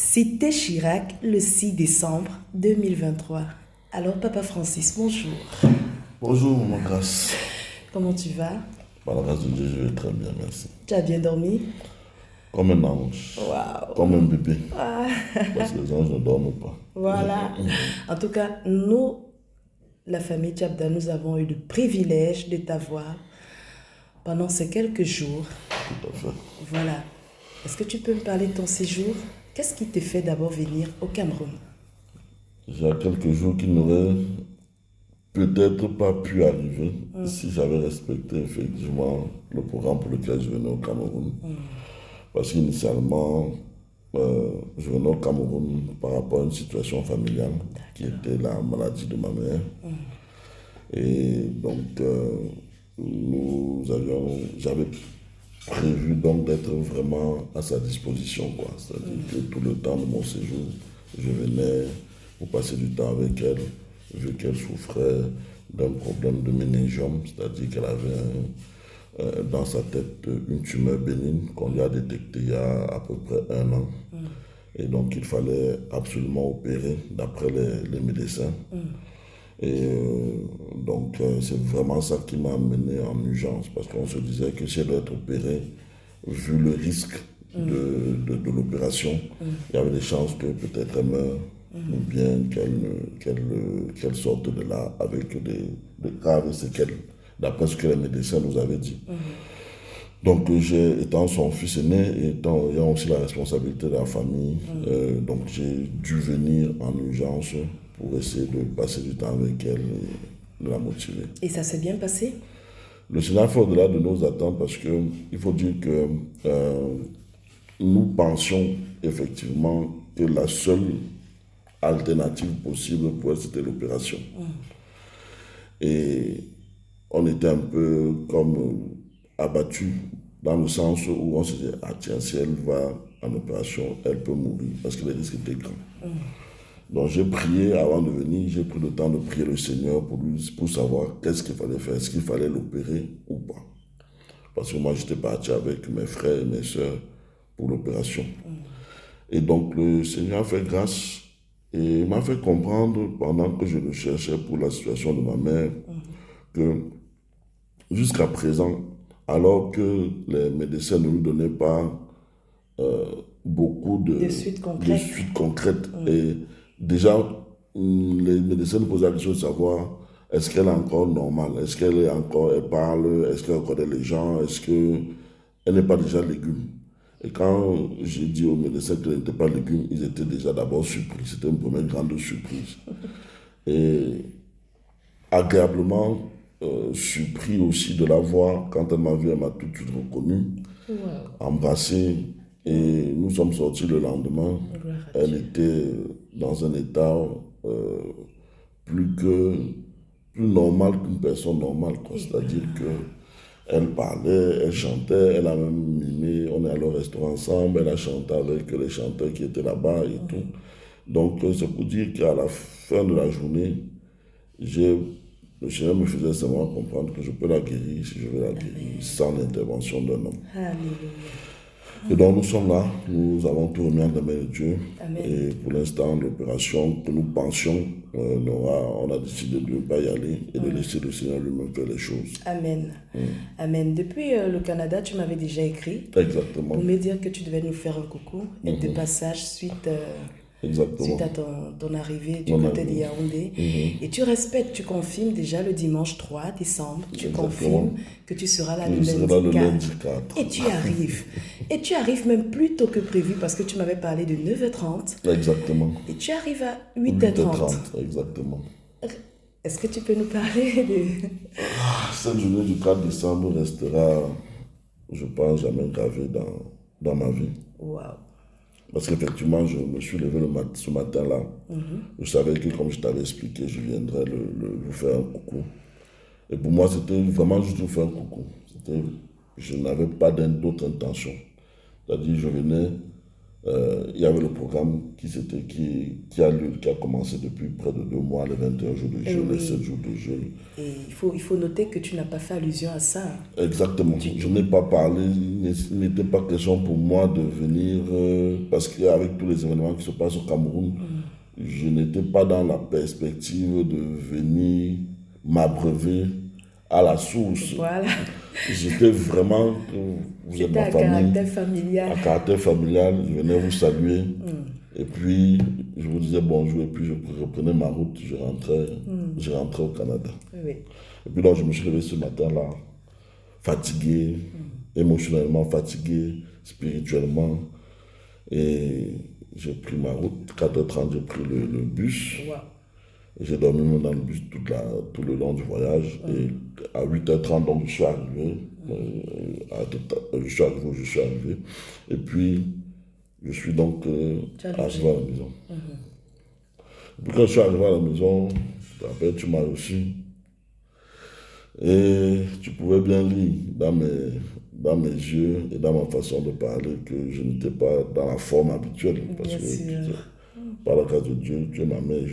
Cité Chirac, le 6 décembre 2023. Alors, Papa Francis, bonjour. Bonjour, ma grâce. Comment tu vas? Par la grâce de Dieu, je vais très bien, merci. Tu as bien dormi? Comme un ange, Waouh! comme un bébé, Ah, parce que les anges ne dorment pas. voilà. En tout cas, nous, la famille Tchabda, nous avons eu le privilège de t'avoir pendant ces quelques jours. Tout à fait. Voilà. Est-ce que tu peux me parler de ton séjour? Qu'est-ce qui te fait d'abord venir au Cameroun? Il y a quelques jours qui n'auraient peut-être pas pu arriver si j'avais respecté effectivement le programme pour lequel je venais au Cameroun. Parce qu'initialement, je venais au Cameroun par rapport à une situation familiale qui était la maladie de ma mère. Et donc, j'avais prévu donc d'être vraiment à sa disposition, quoi. C'est-à-dire que tout le temps de mon séjour, je venais pour passer du temps avec elle, vu qu'elle souffrait d'un problème de méningiome, c'est-à-dire qu'elle avait dans sa tête une tumeur bénigne qu'on lui a détectée il y a à peu près 1 an. Et donc il fallait absolument opérer d'après les médecins. C'est vraiment ça qui m'a amené en urgence, parce qu'on se disait que si elle doit être opérée, vu le risque de l'opération, il y avait des chances que peut-être elle meure, ou bien qu'elle sorte de là avec des graves séquelles, d'après ce que les médecins nous avaient dit. Donc, étant son fils aîné et ayant aussi la responsabilité de la famille, donc j'ai dû venir en urgence pour essayer de passer du temps avec elle et de la motiver. Et ça s'est bien passé? Le Sénat fait au-delà de nos attentes, parce qu'il faut dire que nous pensions effectivement que la seule alternative possible pour elle, c'était l'opération. Et on était un peu comme abattus, dans le sens où on se disait, ah tiens, si elle va en opération, elle peut mourir, parce que les risques étaient grands. Donc j'ai prié avant de venir, j'ai pris le temps de prier le Seigneur pour savoir qu'est-ce qu'il fallait faire, est-ce qu'il fallait l'opérer ou pas. Parce que moi j'étais parti avec mes frères et mes soeurs pour l'opération. Et donc le Seigneur a fait grâce et m'a fait comprendre, pendant que je le cherchais pour la situation de ma mère, que jusqu'à présent, alors que les médecins ne lui donnaient pas beaucoup de suites concrètes. Et déjà, les médecins nous posaient la question de savoir, est-ce qu'elle est encore normale, est-ce elle parle, est-ce qu'elle connaît les gens, est-ce qu'elle n'est pas déjà légume. Et quand j'ai dit aux médecins qu'elle n'était pas légume, ils étaient déjà d'abord surpris. C'était une première grande surprise. Et agréablement surpris aussi de la voir. Quand elle m'a vu, elle m'a tout de suite reconnu, embrassé. Et nous sommes sortis le lendemain. Elle était dans un état plus normal qu'une personne normale, quoi. C'est-à-dire qu'elle parlait, elle chantait, elle a même mimé, on est allé au restaurant ensemble, elle a chanté avec les chanteurs qui étaient là-bas et tout. Donc c'est pour dire qu'à la fin de la journée, le Seigneur me faisait seulement comprendre que je peux la guérir si je veux la guérir, sans l'intervention d'un homme. Alléluia. Et donc nous sommes là, nous avons tout remis en la main de Dieu. Amen. Et pour l'instant, l'opération que nous pensions, on a décidé de ne pas y aller et de laisser le Seigneur lui-même faire les choses. Amen. Amen. Depuis le Canada, tu m'avais déjà écrit Exactement. pour me dire que tu devais nous faire un coucou et de passage suite à ton arrivée du côté de Yaoundé. Et tu respectes, tu confirmes déjà le dimanche 3 décembre, tu confirmes que tu seras là le lundi 4. Et tu arrives. Et tu arrives même plus tôt que prévu, parce que tu m'avais parlé de 9h30. Exactement. Et tu arrives à 8h30. Exactement. Est-ce que tu peux nous parler de... Cette journée du 4 décembre restera, je pense, jamais gravée dans ma vie. Waouh. Parce qu'effectivement, je me suis levé ce matin-là. Je savais que, comme je t'avais expliqué, je viendrais vous faire un coucou. Et pour moi, c'était vraiment juste vous faire un coucou. Je n'avais pas d'autre intention. C'est-à-dire, je venais il y avait le programme qui a commencé depuis près de 2 mois, les 21 jours de jeûne, les 7 jours de jeûne. Et il faut noter que tu n'as pas fait allusion à ça. Exactement. Je n'ai pas parlé, il n'était pas question pour moi de venir, parce qu'avec tous les événements qui se passent au Cameroun, je n'étais pas dans la perspective de venir m'abreuver à la source. Voilà. J'étais vraiment, vous êtes ma famille, à caractère familial, je venais vous saluer. Et puis, je vous disais bonjour, et puis je reprenais ma route, je rentrais au Canada. Oui. Et puis donc, je me suis réveillé ce matin-là, fatigué, émotionnellement fatigué, spirituellement. Et j'ai pris ma route, 4h30, j'ai pris le bus. Wow. J'ai dormi dans le bus tout le long du voyage. Et à 8h30, donc, je suis arrivé. Je suis arrivé où je suis arrivé. Et puis, je suis donc arrivé à la maison. Et puis, quand je suis arrivé à la maison, je te rappelle, tu m'as reçu. Et tu pouvais bien lire dans mes yeux et dans ma façon de parler que je n'étais pas dans la forme habituelle. Parce que par la grâce de Dieu, tu es ma mère,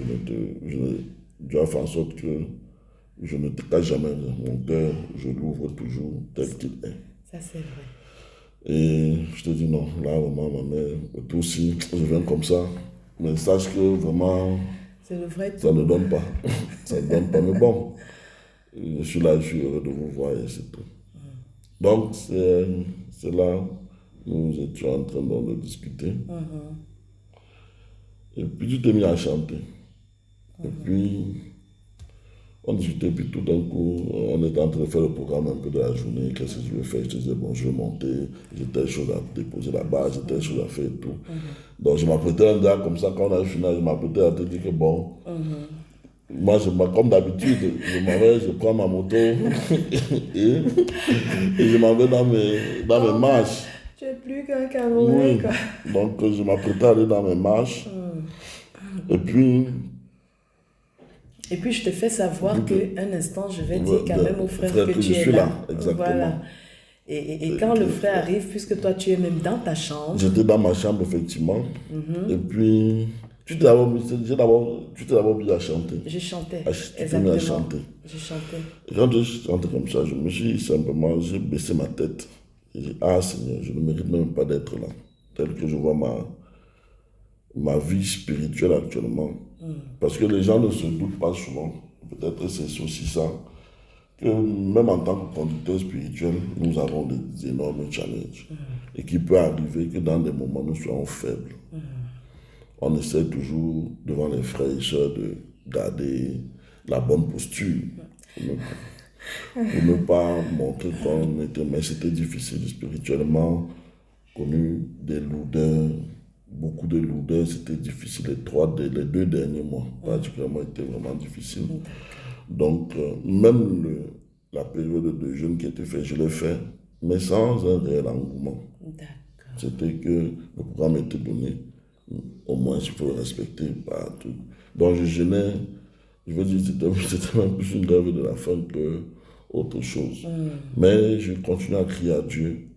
Dieu a fait en sorte que je ne te cache jamais. Mon cœur, je l'ouvre toujours tel qu'il est. Ça, c'est vrai. Et je te dis non, là, vraiment, ma mère, toi aussi, je viens comme ça. Mais sache que vraiment, c'est le vrai ça ne donne pas. Ça ne donne pas. Mais bon, je suis là, je suis heureux de vous voir et c'est tout. Donc, c'est là, nous étions en train de discuter. Et puis, tu t'es mis à chanter. Et puis, on discutait, puis tout d'un coup, on était en train de faire le programme un peu de la journée. Qu'est-ce que je vais faire? Je te disais, bon, je vais monter, j'ai telle chose à déposer là-bas, j'ai telle chose à faire et tout. Donc, je m'apprêtais un gars comme ça, quand on a fini, je m'apprêtais à te dire que bon, moi, comme d'habitude, je prends ma moto et je m'en vais dans mes marches. Tu es plus qu'un Camerounais, quoi. Donc, je m'apprêtais à aller dans mes marches. Et puis, je te fais savoir qu'un instant, je vais dire quand même au frère que tu es là. Exactement. Voilà. Et quand le frère arrive, puisque toi, tu es même dans ta chambre. J'étais dans ma chambre, effectivement. Et puis, tu t'es d'abord mis à chanter. Je chantais. Tu t'es mis à chanter. Je chantais. Et quand je chantais comme ça, j'ai baissé ma tête. J'ai dit, ah Seigneur, je ne mérite même pas d'être là. Tel que je vois ma vie spirituelle actuellement. Parce que les gens ne se doutent pas souvent, peut-être c'est aussi ça, que même en tant que conducteur spirituel, nous avons des énormes challenges. Et qu'il peut arriver que dans des moments, nous soyons faibles. On essaie toujours, devant les frères et sœurs, de garder la bonne posture. Pour ne pas montrer qu'on était... Mais c'était difficile spirituellement, connu des lourdeurs, beaucoup de lourdeurs, c'était difficile. Les 2 derniers mois, particulièrement, étaient vraiment difficiles. Donc, même la période de jeûne qui était faite, je l'ai fait, mais sans un réel engouement. C'était que le programme était donné, au moins il faut le respecter. Partout. Donc, je jeûnais, je veux dire, c'était même plus une grève de la faim que autre chose. Mais je continue à crier à Dieu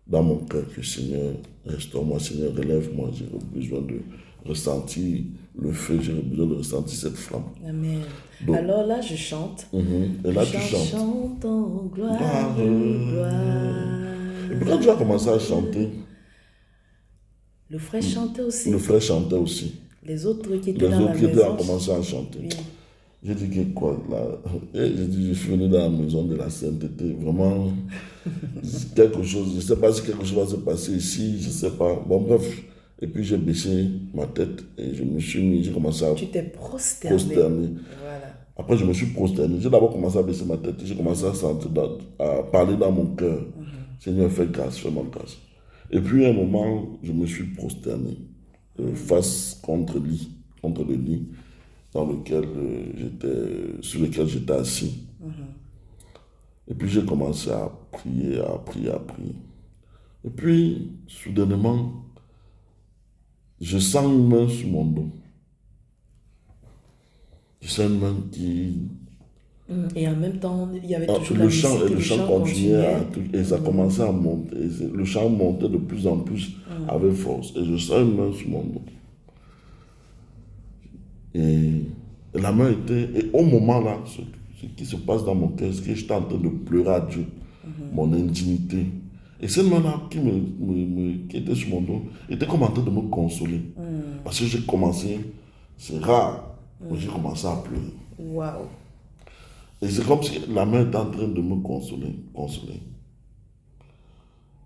dans mon cœur que Seigneur, restaure-moi, Seigneur, relève-moi. J'ai besoin de ressentir le feu, j'ai besoin de ressentir cette flamme. Amen. Donc, alors là, je chante. Et là, tu chantes. Chante en gloire, gloire. Et puis quand tu as commencé à chanter, le frère chantait aussi. Le frère chantait aussi. Les autres qui étaient dans la maison. ont commencé à chanter. Oui. J'ai dit que quoi là? Et j'ai dit, je suis venu dans la maison de la sainteté. Vraiment, quelque chose, je ne sais pas si quelque chose va se passer ici, je ne sais pas. Bon, bref. Et puis j'ai baissé ma tête et j'ai commencé à... Tu t'es prosterné. Voilà. Après, je me suis prosterné. J'ai d'abord commencé à baisser ma tête. J'ai commencé à parler dans mon cœur. Seigneur, fais grâce, fais-moi grâce. Et puis, à un moment, je me suis prosterné face contre le lit sur lequel j'étais assis. Et puis, j'ai commencé à prier. Et puis, soudainement, je sens une main sur mon dos. Je sens une main qui Et en même temps, il y avait toujours la musique et le chant continuait. Et ça commençait à monter. Le chant montait de plus en plus avec force. Et je sens une main sur mon dos. Et la main était... Et au moment là, ce qui se passe dans mon cœur, c'est que j'étais en train de pleurer à Dieu. Mon indignité. Et cette main-là qui était sur mon dos, était comme en train de me consoler. Parce que j'ai commencé... C'est rare. J'ai commencé à pleurer. Waouh. Et c'est comme si la main était en train de me consoler.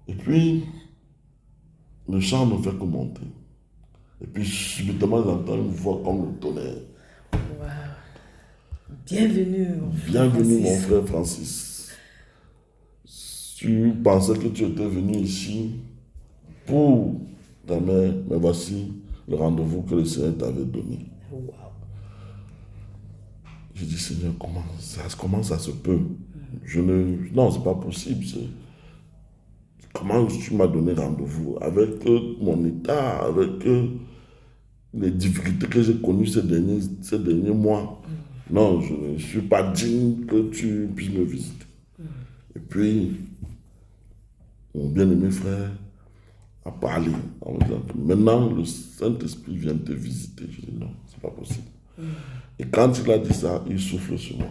Et puis, le chant ne fait que monter. Et puis, subitement, j'entends une voix comme le tonnerre. Wow. Bienvenue, mon frère Francis. Tu pensais que tu étais venu ici pour ta mère, mais voici le rendez-vous que le Seigneur t'avait donné. Wow. J'ai dit, Seigneur, comment ça se peut? Non, c'est pas possible. Comment tu m'as donné rendez-vous? Avec mon état, avec les difficultés que j'ai connues ces derniers mois. Non, je ne suis pas digne que tu puisses me visiter. Et puis, mon bien-aimé frère a parlé en me disant que maintenant le Saint-Esprit vient te visiter. Je dis non, c'est pas possible. Et quand il a dit ça, il souffle sur moi.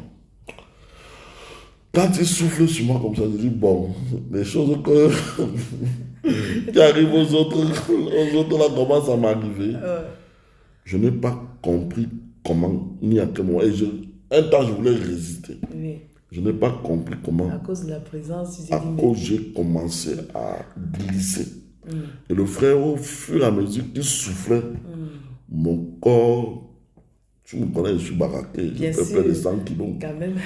Quand il souffle sur moi comme ça, je dis bon, les choses qui arrivent aux autres là commencent à m'arriver. Je n'ai pas compris comment, ni à quel moment. Et un temps, je voulais résister. Oui. Je n'ai pas compris comment. À cause de la présence, j'ai commencé à glisser. Et le frère, au fur et à mesure qu'il soufflait, mon corps, tu me connais, je suis baraqué, je peux faire des 100 kilos. Quand même.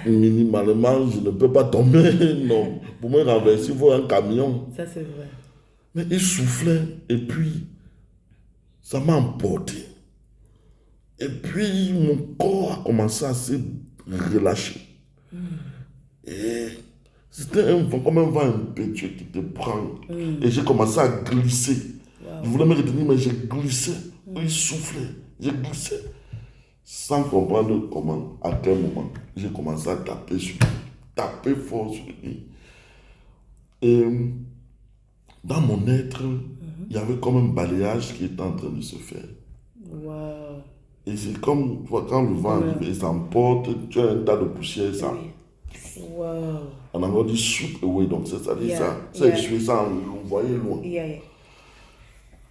Minimalement, je ne peux pas tomber. Non. Pour me renverser, il faut un camion. Ça, c'est vrai. Mais il soufflait et puis ça m'a emporté. Et puis mon corps a commencé à se relâcher. Et c'était comme un vent impétueux qui te prend. Et j'ai commencé à glisser. Wow. Je voulais me retenir, mais j'ai glissé. Il soufflait. J'ai glissé. Sans comprendre comment, à quel moment, j'ai commencé à taper sur lui. Taper fort sur lui. Et dans mon être, il y avait comme un balayage qui était en train de se faire. Wow. Et c'est comme quand le vent arrive et ça emporte, tu as un tas de poussière, ça. Wow. On a dit sweep away, donc c'est-à-dire ça échoué, ça, on voyait loin. Et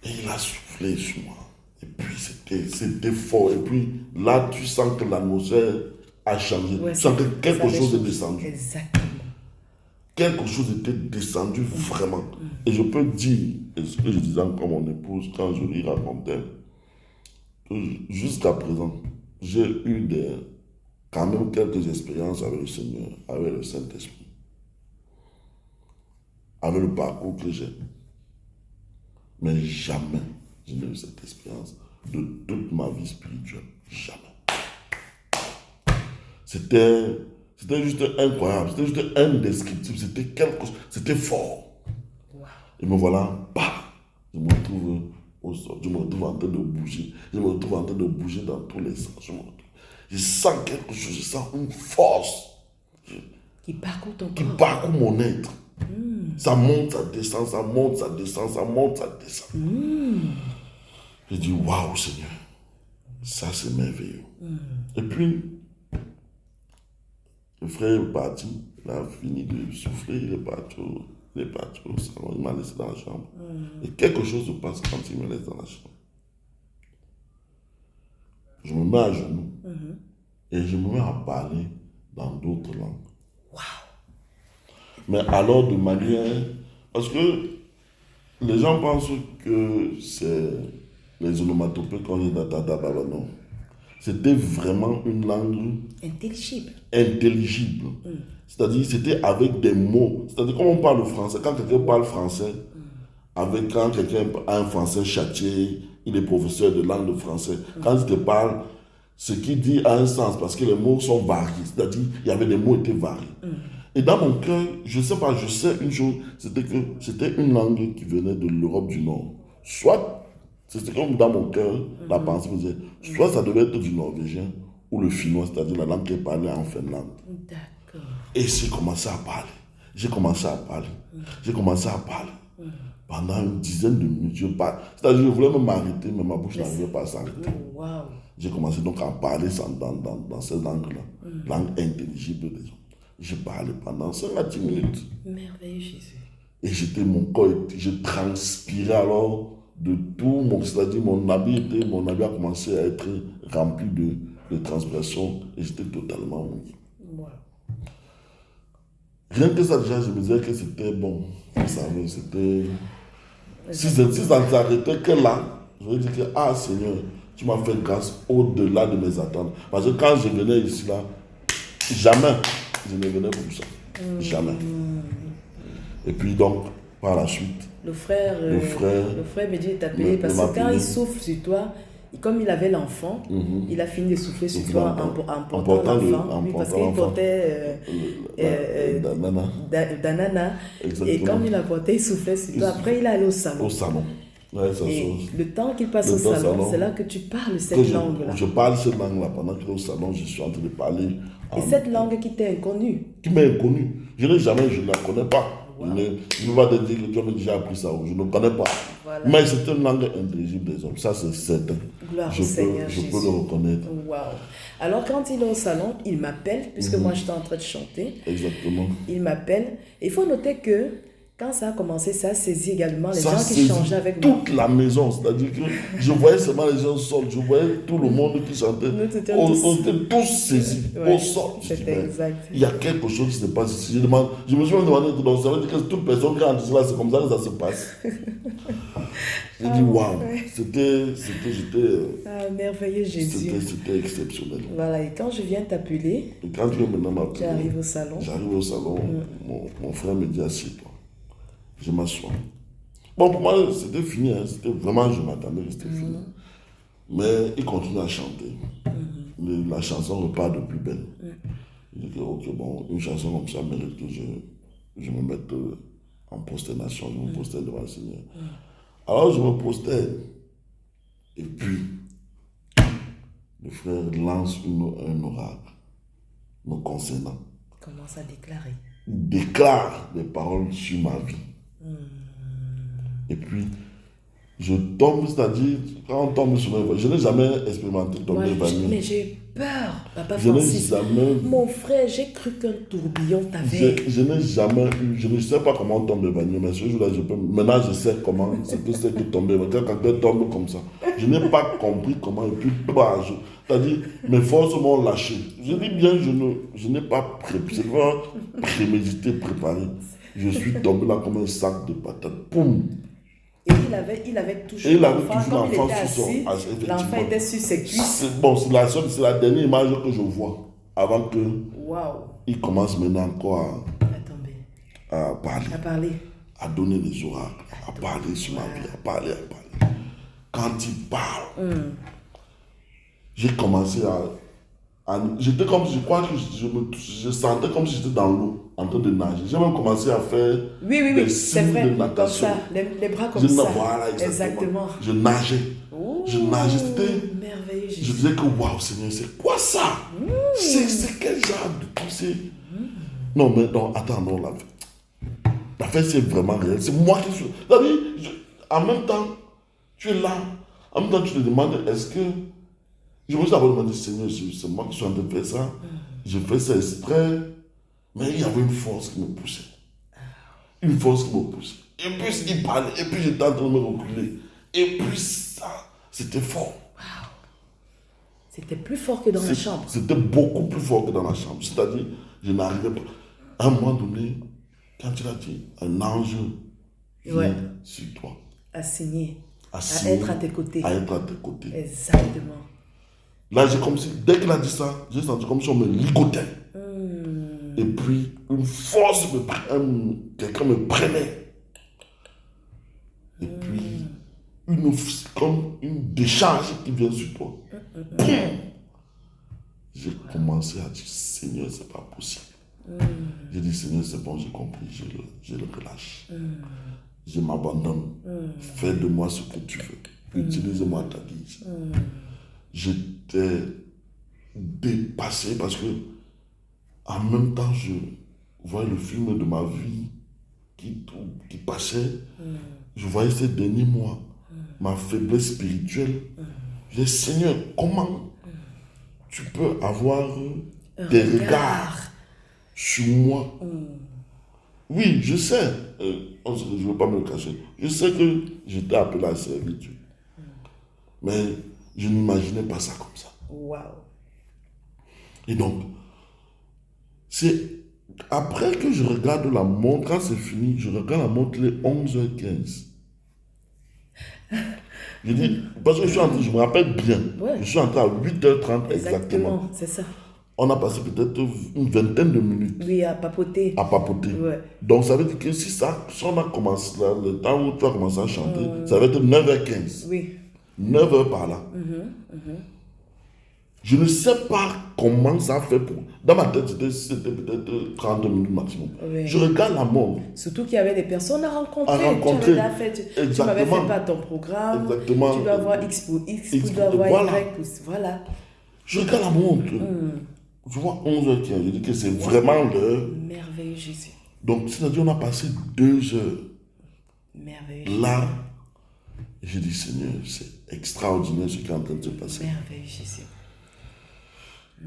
il a soufflé sur moi. Et puis c'était fort. Et puis là, tu sens que l'atmosphère a changé. Tu sens que quelque chose est descendu. Exactement. Quelque chose était descendu vraiment. Et je peux dire, et ce que je disais encore à mon épouse quand je lui racontais, que jusqu'à présent, j'ai eu quand même quelques expériences avec le Seigneur, avec le Saint-Esprit, avec le parcours que j'ai. Mais jamais je n'ai eu cette expérience de toute ma vie spirituelle. Jamais. C'était juste incroyable, c'était juste indescriptible, c'était quelque chose, c'était fort. Wow. Et me voilà, je me retrouve au sol, je me retrouve en train de bouger, dans tous les sens. Je sens quelque chose, je sens une force qui parcourt ton corps, qui parcourt mon être. Ça monte, ça descend, ça monte, ça descend, ça monte, ça descend. Je dis waouh Seigneur, ça c'est merveilleux. Et puis le frère est parti, il a fini de souffler, il est parti au salon, il m'a laissé dans la chambre. Et quelque chose se passe quand il me laisse dans la chambre. Je me mets à genoux et je me mets à parler dans d'autres langues. Wow. Mais alors de manière... Parce que les gens pensent que c'est les onomatopées qu'on dit non. C'était vraiment une langue intelligible. C'est-à-dire, c'était avec des mots. C'est-à-dire, comme on parle français, quand quelqu'un parle français, quand quelqu'un a un français châtié, il est professeur de langue de français, quand il te parle, ce qu'il dit a un sens parce que les mots sont variés. C'est-à-dire, il y avait des mots qui étaient variés. Et dans mon cœur, je sais une chose, c'était que c'était une langue qui venait de l'Europe du Nord. Soit, c'était comme dans mon cœur, la pensée me disait, soit ça devait être du norvégien, ou le finnois, c'est-à-dire la langue qui est parlée en Finlande. D'accord. Et j'ai commencé à parler. J'ai commencé à parler. Pendant une dizaine de minutes, je parle. C'est-à-dire, je voulais me m'arrêter, mais ma bouche n'arrivait pas à s'arrêter. Wow. J'ai commencé donc à parler dans cette langue-là, langue intelligible des hommes. Je parlais pendant 5 à 10 minutes. Merveilleux Jésus. Et mon corps, je transpirais alors de tout, c'est-à-dire mon habit a commencé à être rempli de transpiration et j'étais totalement mouillé. Wow. Rien que ça, déjà, je me disais que c'était bon. Vous savez, c'était... Si ça ne s'arrêtait que là, je vais dire que, ah Seigneur, tu m'as fait grâce au-delà de mes attentes. Parce que quand je venais ici, là, jamais je ne venais comme ça. Jamais. Et puis donc, par la suite, le frère me dit de t'appeler parce que quand il souffle sur toi, comme il avait l'enfant, il a fini de souffler sur toi en portant l'enfant. Oui, parce qu'il portait Danana. Et comme il a porté, il soufflait sur toi. Après, il est allé au salon. Ouais, et le temps qu'il passe au salon, c'est là que tu parles cette langue-là. Je parle cette langue-là. Pendant qu'il est au salon, je suis en train de parler. Et cette langue qui t'est inconnue. Qui m'est inconnue. Je ne la connais pas. Wow. Je ne vais pas te dire que Dieu m'a déjà appris ça. Je ne connais pas. Voilà. Mais c'est une langue intelligible des hommes. Ça, c'est certain. Gloire au Seigneur Jésus. Je peux le reconnaître. Wow. Alors, quand il est au salon, il m'appelle, puisque moi, j'étais en train de chanter. Exactement. Il m'appelle. Il faut noter que quand ça a commencé, ça a saisi également les gens qui changeaient avec moi. Toute la maison, c'est-à-dire que je voyais seulement les gens sols, je voyais tout le monde qui chantait. On était tous saisis, au sol. C'était exact. Il y a quelque chose qui se passe ici. Je me suis demandé, donc ça veut dire que toute personne qui rentre ici, là, c'est comme ça que ça se passe. J'ai dit, waouh, merveilleux Jésus. C'était exceptionnel. Voilà, et quand je viens t'appeler, j'arrive au salon. J'arrive au salon, mon frère me dit, assieds-toi. Je m'assois. Bon, pour moi, c'était fini. C'était vraiment, je m'attendais que c'était fini. Mais il continue à chanter. La chanson repart de plus belle. Je dis, ok, bon, une chanson comme ça mérite que je me mette en prosternation. Je me prosterne devant le Seigneur. Alors, je me prosterne. Et puis, le frère lance un oracle me concernant. Commence à déclarer. Il déclare des paroles sur ma vie. Et puis, je tombe, c'est-à-dire, quand on tombe sur moi, je n'ai jamais expérimenté tomber évanouie. Mais j'ai eu peur, Papa Francis. Mon frère, j'ai cru qu'un tourbillon t'avait. Je n'ai jamais eu, je ne sais pas comment on tombe évanoui, mais ce jour-là, maintenant je sais comment, c'est que tomber évanoui. Quand quelqu'un tombe comme ça, je n'ai pas compris comment, et puis, c'est-à-dire, mes forces m'ont lâché. Je dis bien, je n'ai pas prémédité, préparé. Je suis tombé là comme un sac de patates. Poum! Et il avait toujours l'enfant assis, l'enfant était sur ses cuisses. C'est la dernière image que je vois avant que il commence maintenant encore à parler, à donner des oracles, à parler sur ma vie, à parler. Quand il parle, j'ai commencé j'étais comme, je crois que je sentais comme si j'étais dans l'eau, en train de nager. J'ai même commencé à faire des signes de natation. Comme ça, les bras comme ça. Voilà, exactement. Je nageais. C'était merveilleux. Je disais que, waouh, Seigneur, c'est quoi ça? C'est quel genre de pensée? Non, mais non, attends, non, la fête, c'est vraiment réel. C'est moi qui suis. En même temps, tu es là. En même temps, tu te demandes, est-ce que. Je me suis d'abord demandé, Seigneur, c'est moi qui suis en train de faire ça. J'ai fait ça exprès. Mais il y avait une force qui me poussait. Une force qui me poussait. Et puis il parlait. Et puis j'étais en train de me reculer. Et puis ça, c'était fort. Wow. C'était plus fort que dans la chambre. C'était beaucoup plus fort que dans la chambre. C'est-à-dire, je n'arrivais pas. À un moment donné, quand tu l'as dit, un ange vient sur toi. À signer. À être à tes côtés. À être à tes côtés. Exactement. Là, j'ai comme si, dès qu'il a dit ça, j'ai senti comme si on me ligotait. Et puis, une force, quelqu'un me prenait. Et puis, comme une décharge qui vient sur toi. J'ai commencé à dire, Seigneur, c'est pas possible. J'ai dit, Seigneur, c'est bon, j'ai compris, je le relâche. Je m'abandonne. Fais de moi ce que tu veux. Utilise-moi à ta guise. J'étais dépassé parce que en même temps, je voyais le film de ma vie qui passait. Je voyais ces derniers mois, ma faiblesse spirituelle. Je dis, Seigneur, comment tu peux avoir des regards sur moi? Oui, je sais, je ne veux pas me le cacher. Je sais que j'étais appelé à servir Dieu. Mais je n'imaginais pas ça comme ça. Wow. Et donc, c'est après que je regarde la montre, quand c'est fini, je regarde la montre les 11h15. Je dis, parce que je me rappelle bien, je suis entré à 8h30 exactement. C'est ça. On a passé peut-être une vingtaine de minutes. Oui, à papoter. Ouais. Donc ça veut dire que si on a commencé là, le temps où tu as commencé à chanter, ça va être 9h15. Oui. 9h par là. Je ne sais pas comment ça fait pour... Dans ma tête, c'était peut-être 30 minutes maximum. Oui. Je regarde la montre. Surtout qu'il y avait des personnes à rencontrer. Tu m'avais fait pas ton programme. Exactement. Tu dois avoir X pour X, tu dois avoir Y pour... Voilà. Je regarde la montre. Je vois 11h15. Je dis que c'est vraiment l'heure. Merveilleux Jésus. Donc, c'est-à-dire on a passé 2 heures. Merveilleux là, j'ai dit, Seigneur, c'est extraordinaire ce qui est en train de se passer. Merveilleux Jésus.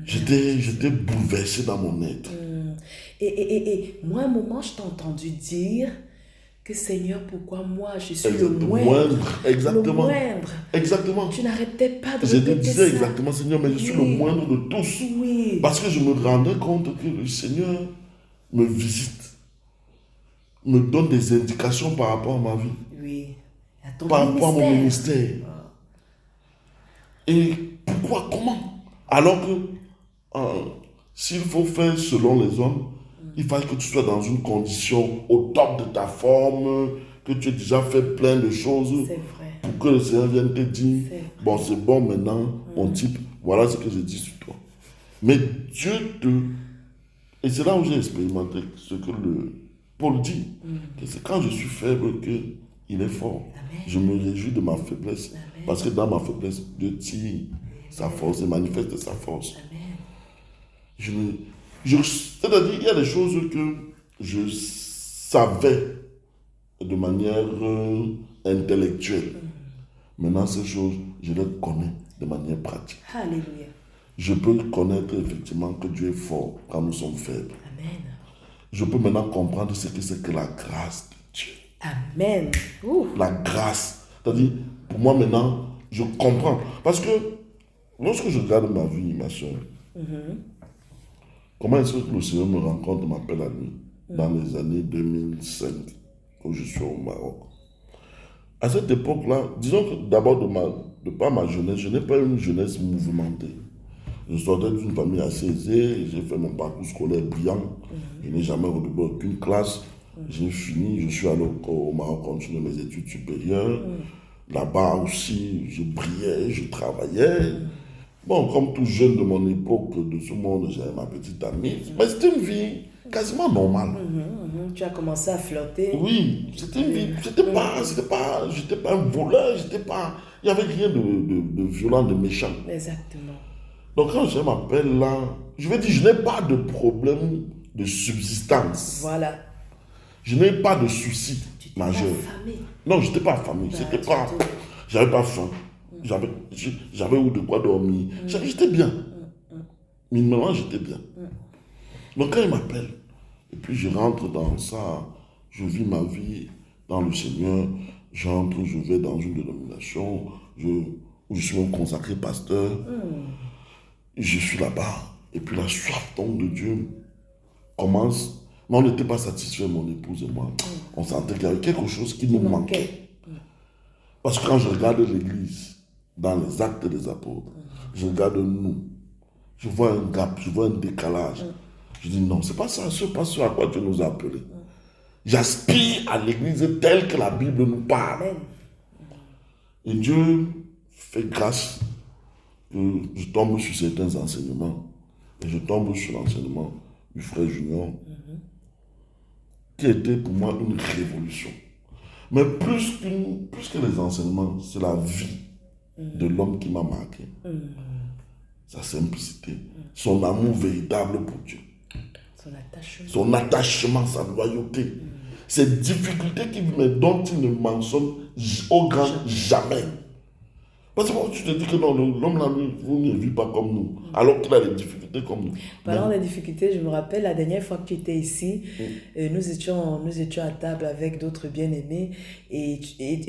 J'étais bouleversé dans mon être. Et moi, à un moment, je t'ai entendu dire que Seigneur, pourquoi moi, je suis le moindre. Exactement. Le moindre. Exactement. Tu n'arrêtais pas de répéter ça. Je disais ça. exactement, Seigneur, mais je suis le moindre de tous. Oui. Parce que je me rendais compte que le Seigneur me visite, me donne des indications par rapport à ma vie. Oui. Par rapport à mon ministère. Et pourquoi, comment? Alors que s'il faut faire selon les hommes, il fallait que tu sois dans une condition au top de ta forme, que tu aies déjà fait plein de choses pour que le Seigneur vienne te dire, bon c'est bon maintenant, mon type, voilà ce que je dis sur toi. Mais Dieu te... Et c'est là où j'ai expérimenté ce que le Paul dit, que c'est quand je suis faible qu'il est fort. Amen. Je me réjouis de ma faiblesse, Amen. parce que dans ma faiblesse, Dieu tire sa force et manifeste sa force. Amen. C'est-à-dire, il y a des choses que je savais de manière intellectuelle. Maintenant, ces choses, je les connais de manière pratique. Alléluia. Je peux connaître effectivement que Dieu est fort quand nous sommes faibles. Amen. Je peux maintenant comprendre ce que c'est que la grâce de Dieu. Amen. La grâce. C'est-à-dire, pour moi maintenant, je comprends. Parce que lorsque je regarde ma vie, ma soeur, comment est-ce que le Seigneur me rencontre, m'appelle à lui dans les années 2005, quand je suis au Maroc. À cette époque-là, disons que d'abord de par ma jeunesse, je n'ai pas une jeunesse mouvementée. Je sortais d'une famille assez aisée, j'ai fait mon parcours scolaire brillant, je n'ai jamais redoublé aucune classe, j'ai fini, je suis allé au Maroc continuer mes études supérieures. Là-bas aussi, je brillais, je travaillais. Bon, comme tout jeune de mon époque, de ce monde, j'avais ma petite amie. Mais c'était une vie quasiment normale. Tu as commencé à flirter. Oui, c'était une vie. J'étais pas un voleur, il n'y avait rien de violent, de méchant. Exactement. Donc quand je m'appelle là, je vais dire, je n'ai pas de problème de subsistance. Voilà. Je n'ai pas de soucis majeurs. Non, je n'étais pas affamé. J'avais pas faim. J'avais où de quoi dormir. J'étais bien. Minimalement, j'étais bien. Donc quand il m'appelle, et puis je rentre dans ça, je vis ma vie dans le Seigneur, j'entre, je vais dans une dénomination, où je suis même consacré pasteur, je suis là-bas, et puis la soif donc de Dieu commence. Mais on n'était pas satisfait, mon épouse et moi. On sentait qu'il y avait quelque chose qui nous manquait. Parce que quand je regarde l'Église, dans les actes des apôtres, je regarde nous, je vois un gap, je vois un décalage. Je dis non, c'est pas ça, c'est pas ce à quoi Dieu nous a appelés. J'aspire à l'Église telle que la Bible nous parle. Et Dieu fait grâce que je tombe sur certains enseignements. Et je tombe sur l'enseignement du frère Junior, qui était pour moi une révolution. Mais plus que les enseignements, c'est la vie de l'homme qui m'a marqué. sa simplicité, son amour véritable pour Dieu. Son attachement, sa loyauté. Ces difficultés qu'il met, dont il ne mentionne au grand jamais. Parce que tu te dis que non, l'homme là, vous ne vit pas comme nous, alors qu'il a des difficultés comme nous. Parlant des difficultés, je me rappelle la dernière fois que tu étais ici, nous étions à table avec d'autres bien-aimés et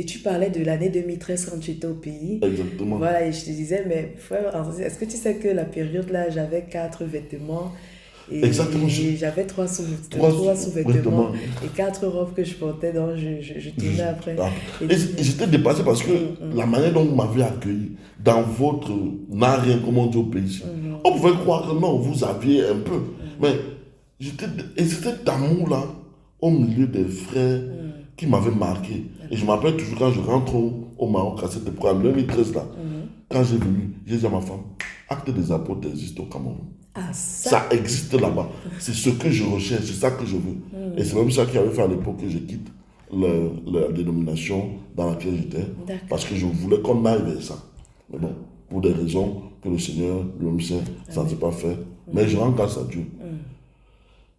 tu parlais de l'année 2013 quand tu étais au pays. Exactement. Voilà, et je te disais, mais frère, est-ce que tu sais que la période là, j'avais 4 vêtements et exactement. J'avais 3 sous-vêtements et 4 robes que je portais, donc je tournais après. Et j'étais dépassé parce que la manière dont vous m'avez accueilli dans votre n'a rien, comme on dit au pays. On pouvait croire que non, vous aviez un peu. Mais et c'était cet amour-là au milieu des frères qui m'avait marqué. Et je m'appelle toujours quand je rentre au Maroc, à cette époque, en 2013 là, quand j'ai venu, j'ai dit à ma femme, Actes des Apôtres existe au Cameroun. Ah, ça existe là-bas. C'est ce que je recherche, c'est ça que je veux. Et c'est même ça qui avait fait à l'époque que je quitte la dénomination dans laquelle j'étais. Parce que je voulais qu'on aille vers ça. Mais bon, pour des raisons que le Seigneur lui-même sait, ça ne s'est pas fait. Mais je rends grâce à Dieu.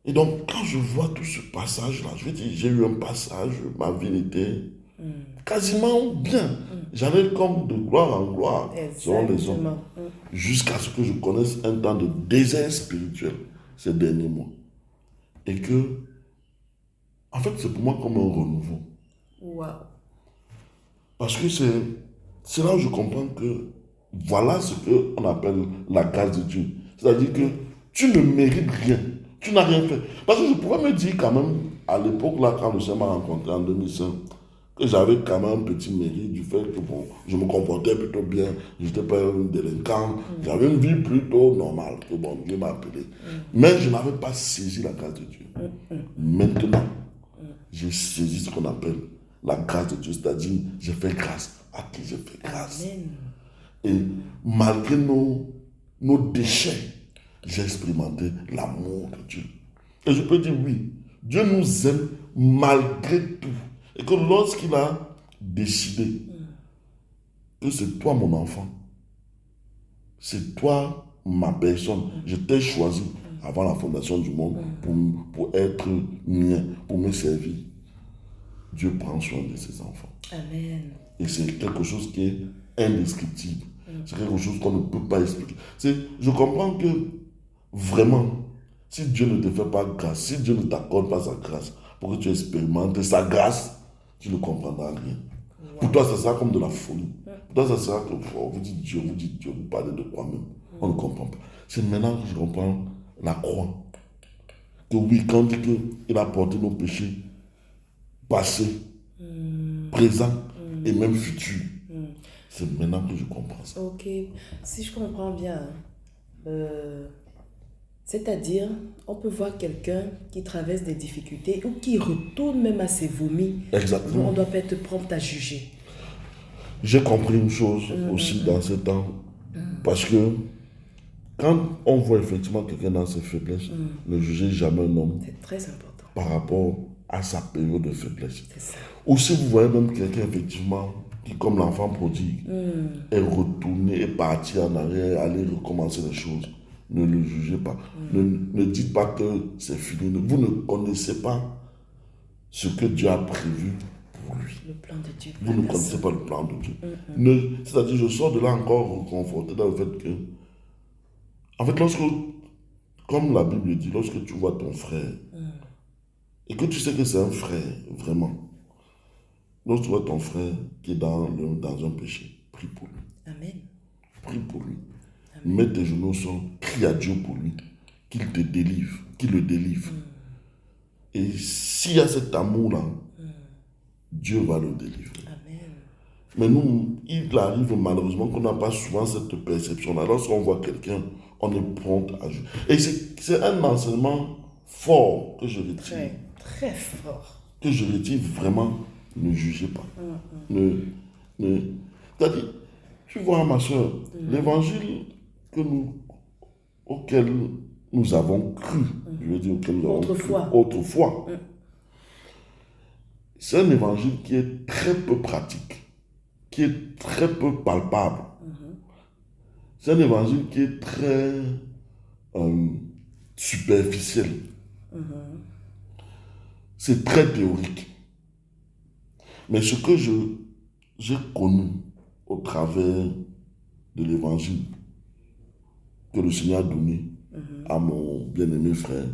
Et donc, quand je vois tout ce passage-là, je veux dire, j'ai eu un passage, ma vie était quasiment bien. J'allais comme de gloire en gloire, selon les hommes, jusqu'à ce que je connaisse un temps de désert spirituel ces derniers mois. Et que, en fait, c'est pour moi comme un renouveau. Wow. Parce que c'est là où je comprends que voilà ce qu'on appelle la grâce de Dieu. C'est-à-dire que tu ne mérites rien. Tu n'as rien fait. Parce que je pourrais me dire quand même, à l'époque là, quand le Seigneur m'a rencontré en 2005, que j'avais quand même un petit mérite du fait que bon, je me comportais plutôt bien, je n'étais pas un délinquant, j'avais une vie plutôt normale, que bon, Dieu m'a appelé. Mais je n'avais pas saisi la grâce de Dieu. Maintenant, j'ai saisi ce qu'on appelle la grâce de Dieu, c'est-à-dire j'ai fait grâce à qui j'ai fait grâce. Amen. Et malgré nos déchets, j'ai expérimenté l'amour de Dieu. Et je peux dire oui, Dieu nous aime malgré tout. Et que lorsqu'il a décidé que c'est toi mon enfant, c'est toi ma personne, je t'ai choisi avant la fondation du monde pour être mien, pour me servir. Dieu prend soin de ses enfants. Amen. Et c'est quelque chose qui est indescriptible. C'est quelque chose qu'on ne peut pas expliquer. Je comprends que vraiment, si Dieu ne te fait pas grâce, si Dieu ne t'accorde pas sa grâce pour que tu expérimentes sa grâce, tu ne comprendras rien. Wow. Pour toi, ça sera comme de la folie. Pour toi, ça sera que vous dites Dieu, vous parlez de quoi même. On ne comprend pas. C'est maintenant que je comprends la croix. Que oui, quand on dit qu'il a porté nos péchés passés, présents et même futurs, c'est maintenant que je comprends ça. Ok, si je comprends bien, c'est-à-dire, on peut voir quelqu'un qui traverse des difficultés ou qui retourne même à ses vomis. Exactement. On doit pas être prompt à juger. J'ai compris une chose aussi dans ce temps. Parce que quand on voit effectivement quelqu'un dans ses faiblesses, ne jugez jamais un homme. C'est très important. Par rapport à sa période de faiblesse. C'est ça. Ou si vous voyez même quelqu'un effectivement qui, comme l'enfant prodigue, est retourné, est parti en arrière, aller recommencer les choses. Ne le jugez pas. Ne dites pas que c'est fini. Vous ne connaissez pas ce que Dieu a prévu pour lui. Le plan de Dieu. Vous ne connaissez pas le plan de Dieu. C'est-à-dire, je sors de là encore reconforté dans le fait que, en fait, comme la Bible dit, lorsque tu vois ton frère, et que tu sais que c'est un frère, vraiment, lorsque tu vois ton frère qui est dans un péché, prie pour lui. Amen. Prie pour lui. Mets tes genoux au sol, crie à Dieu pour lui, qu'il te délivre, qu'il le délivre. Et s'il y a cet amour-là, Dieu va le délivrer. Amen. Mais nous, il arrive malheureusement qu'on n'a pas souvent cette perception-là. Lorsqu'on voit quelqu'un, on est prompt à juger. Et c'est un enseignement fort que je retire. Très, très fort. Que je retire vraiment, ne jugez pas. C'est-à-dire, tu vois ma soeur, l'évangile auquel nous avons cru, je veux dire auquel nous avons cru autrefois, c'est un évangile qui est très peu pratique, qui est très peu palpable. c'est un évangile qui est très superficiel. C'est très théorique. Mais ce que j'ai connu au travers de l'évangile que le Seigneur a donné à mon bien-aimé frère,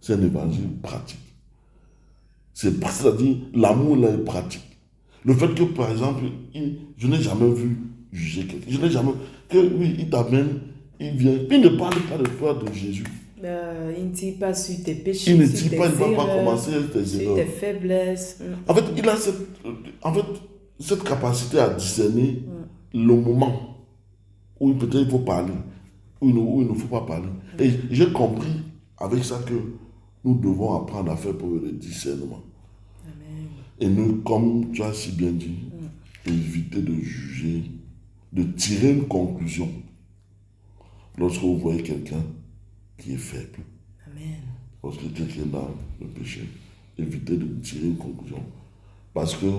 c'est un évangile pratique. C'est-à-dire, l'amour là est pratique. Le fait que, par exemple, je n'ai jamais vu juger quelqu'un. Je n'ai jamais... Que lui, il t'amène, il vient. Il ne parle pas de toi, de Jésus. Il ne tire pas sur tes péchés, il ne tire pas, il ne va pas commencer tes sur erreurs. Tes faiblesses. En fait, il a cette capacité à discerner le moment où peut-être il faut parler, où il ne faut pas parler. Et j'ai compris avec ça que nous devons apprendre à faire pour le discernement. Amen. Et nous, comme tu as si bien dit, éviter de juger, de tirer une conclusion lorsque vous voyez quelqu'un qui est faible. Amen. Lorsque quelqu'un est dans le péché, éviter de tirer une conclusion. Parce qu'il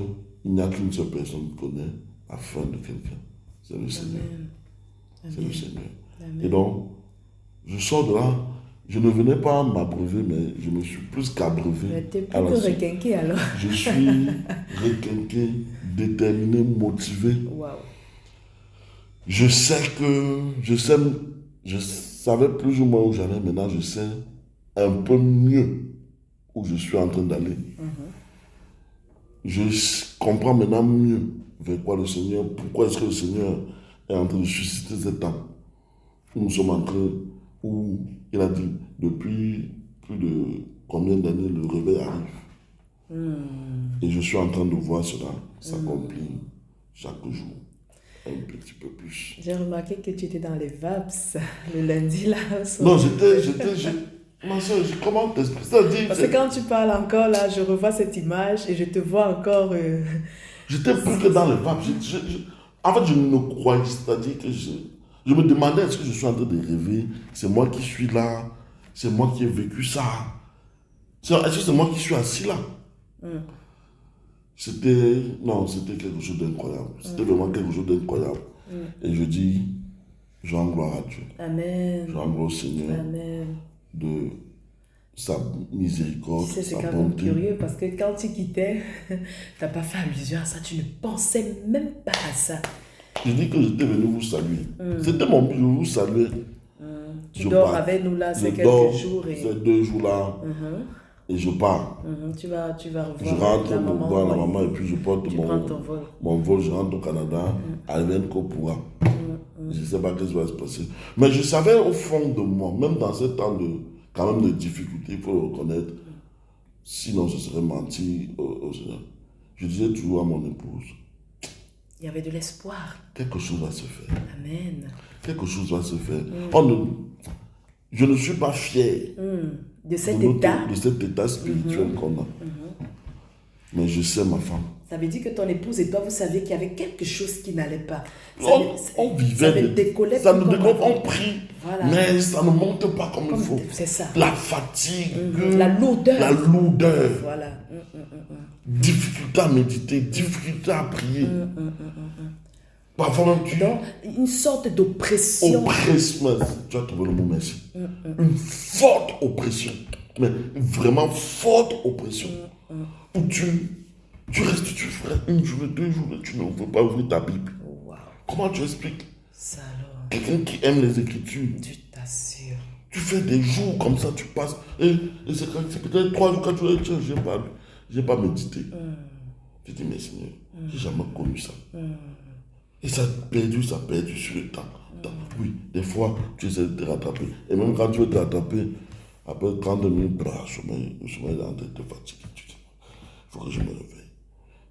n'y a qu'une seule personne qui connaît la fin de quelqu'un. C'est le Seigneur. C'est le Seigneur. Amen. Et donc, je sors de là. Je ne venais pas m'abreuver, mais je me suis plus qu'abreuvé. Tu es plutôt requinqué alors. Je suis requinqué, déterminé, motivé. Wow. Je savais plus ou moins où j'allais. Maintenant, je sais un peu mieux où je suis en train d'aller. Je comprends maintenant mieux vers quoi le Seigneur, pourquoi est-ce que le Seigneur est en train de susciter cet temps. Nous sommes en train, où il a dit, depuis plus de combien d'années le réveil arrive. Et je suis en train de voir cela s'accomplir chaque jour, un petit peu plus. J'ai remarqué que tu étais dans les VAPS le lundi là. Non, ma soeur, comment t'expliques ça? Parce que quand tu parles encore là, je revois cette image et je te vois encore. J'étais plus que dans les VAPS. En fait, je ne croyais, c'est-à-dire que je me demandais est-ce que je suis en train de rêver, c'est moi qui suis là, c'est moi qui ai vécu ça. Est-ce que c'est moi qui suis assis là? C'était quelque chose d'incroyable. C'était vraiment quelque chose d'incroyable. Et je dis, je rends gloire à Dieu. Amen. Je rends gloire au Seigneur. Amen. De sa miséricorde, c'est sa quand bonté. même curieux parce que quand tu quittais, tu n'as pas fait allusion à ça, tu ne pensais même pas à ça. Je dis que j'étais venu vous saluer. C'était mon but, je vous saluer. Tu dors avec nous là, c'est quelques jours. C'est 2 jours là. Et je pars. Tu vas revoir je rentre pour voir la maman et puis je porte mon vol. Je rentre au Canada, à Evenkopura. Je ne sais pas ce qui va se passer. Mais je savais au fond de moi, même dans ce temps quand même de difficulté, il faut le reconnaître, sinon ce serait mentir au Seigneur. Je disais toujours à mon épouse, il y avait de l'espoir. Quelque chose va se faire. Amen. Quelque chose va se faire. Je ne suis pas fier de cet état spirituel qu'on a. Mais je sais ma femme. Ça veut dire que ton épouse et toi, vous saviez qu'il y avait quelque chose qui n'allait pas. On vivait. Ça ne décollait pas. On prie. Voilà. Mais ça ne monte pas comme il faut. C'est ça. La fatigue. La lourdeur. La lourdeur. Voilà. Difficulté à méditer, difficulté à prier. Parfois même donc, une sorte d'oppression. Oppression. Tu as trouvé le mot, merci. Une forte oppression. Mais vraiment forte oppression. Où tu restes, tu ferais 1 journée, 2 journées, tu ne veux pas ouvrir ta Bible. Wow. Comment tu expliques? Ça alors. Quelqu'un qui aime les Écritures. Tu t'assures. Tu fais des jours comme ça, tu passes. Et c'est peut-être 3 jours, 4 jours, tiens, je n'ai pas médité. Je dis, mais Seigneur, j'ai jamais connu ça. Et ça a perdu sur le temps. Oui, des fois, tu essaies de te rattraper. Et même quand tu veux te rattraper, après 30 minutes, le sommeil est en train de te fatiguer. Tu dis, il faut que je me réveille.